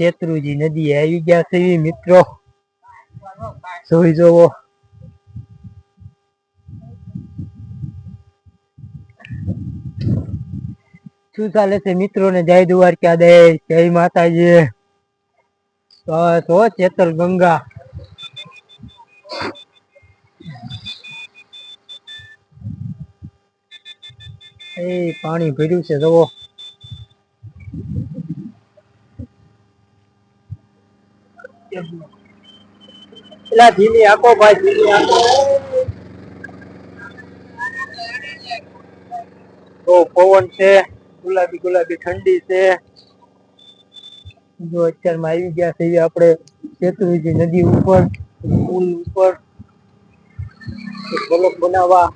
શેત્રુજી નદી આવી ગયા છે મિત્રો, જોઈ જોવો. શું ચાલે છે મિત્રો ને? જય દ્વારકાધીશ, જય માતાજી. બસ હો ચેતર ગંગા. એ પાણી ભર્યું છે જોવો. પેલા ધીમી આખો ભાઈ, ધીમી આખો. તો પવન છે, ગુલાબી ગુલાબી ઠંડી છે. જો અત્યારમાં આવી ગયા છે આપણે શેત્રુજી નદી ઉપર, પુલ ઉપર બ્લોક બનાવવા.